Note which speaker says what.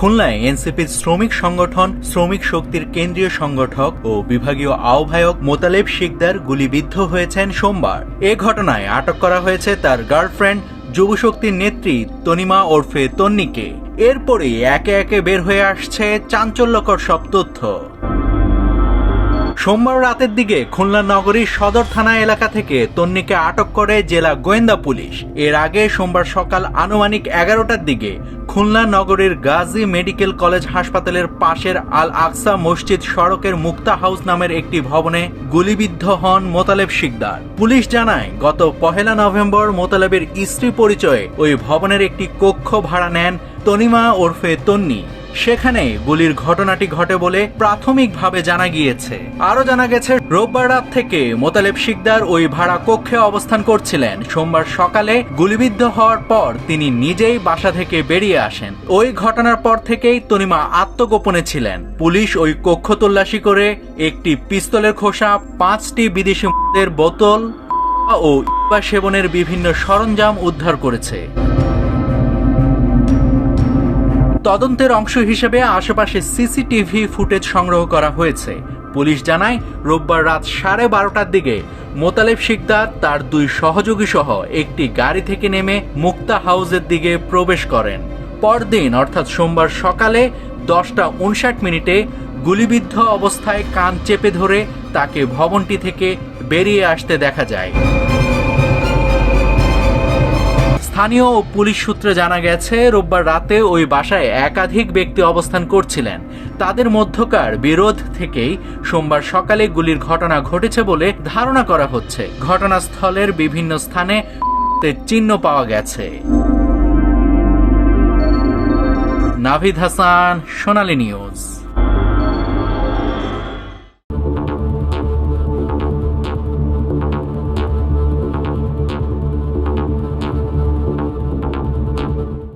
Speaker 1: খুলনায় এনসিপির শ্রমিক সংগঠন শ্রমিক শক্তির কেন্দ্রীয় সংগঠক ও বিভাগীয় আহ্বায়ক মোতালেব শিকদার গুলিবিদ্ধ হয়েছেন সোমবার। এ ঘটনায় আটক করা হয়েছে তার গার্লফ্রেন্ড যুবশক্তির নেত্রী তনিমা ওরফে তন্নিকে। এরপরই একে একে বের হয়ে আসছে চাঞ্চল্যকর সব তথ্য। সোমবার রাতের দিকে খুলনা নগরীর সদর থানা এলাকা থেকে তন্নিকে আটক করে জেলা গোয়েন্দা পুলিশ। এর আগে সোমবার সকাল আনুমানিক 11টার দিকে খুলনা নগরীর গাজী মেডিকেল কলেজ হাসপাতালের পাশের আল আকসা মসজিদ সড়কের মুক্তা হাউস নামের একটি ভবনে গুলিবিদ্ধ হন মোতালেব শিকদার। পুলিশ জানায়, গত 1 নভেম্বর মোতালেবের স্ত্রী পরিচয়ে ওই ভবনের একটি কক্ষ ভাড়া নেন তনিমা ওরফে তন্নি। সেখানে গুলির ঘটনাটি ঘটে বলে প্রাথমিকভাবে জানা গিয়েছে। আরও জানা গেছে, রোববার রাত থেকে মোতালেব শিকদার ওই ভাড়া কক্ষে অবস্থান করছিলেন। সোমবার সকালে গুলিবিদ্ধ হওয়ার পর তিনি নিজেই বাসা থেকে বেরিয়ে আসেন। ওই ঘটনার পর থেকেই তনিমা আত্মগোপনে ছিলেন। পুলিশ ওই কক্ষ তল্লাশি করে একটি পিস্তলের খোসা, 5টি বিদেশি মদের বোতল ও ইয়াবা সেবনের বিভিন্ন সরঞ্জাম উদ্ধার করেছে। তদন্তের অংশ হিসেবে আশেপাশে সিসিটিভি ফুটেজ সংগ্রহ করা হয়েছে। পুলিশ জানায়, রোববার রাত 12:30টার দিকে মোতালেব শিকদার তার 2 সহযোগী সহ একটি গাড়ি থেকে নেমে মুক্তা হাউসের দিকে প্রবেশ করেন। পরদিন অর্থাৎ সোমবার সকালে 10টা 59 গুলিবিদ্ধ অবস্থায় কান চেপে ধরে তাকে ভবনটি থেকে বেরিয়ে আসতে দেখা যায়। স্থানীয় ও পুলিশ সূত্রে জানা গেছে, রোববার রাতে ওই বাসায় একাধিক ব্যক্তি অবস্থান করছিলেন। তাদের মধ্যকার বিরোধ থেকেই সোমবার সকালে গুলির ঘটনা ঘটেছে বলে ধারণা করা হচ্ছে। ঘটনাস্থলের বিভিন্ন স্থানে চিহ্ন পাওয়া গেছে। নাভিদ হাসান, সোনালী নিউজ।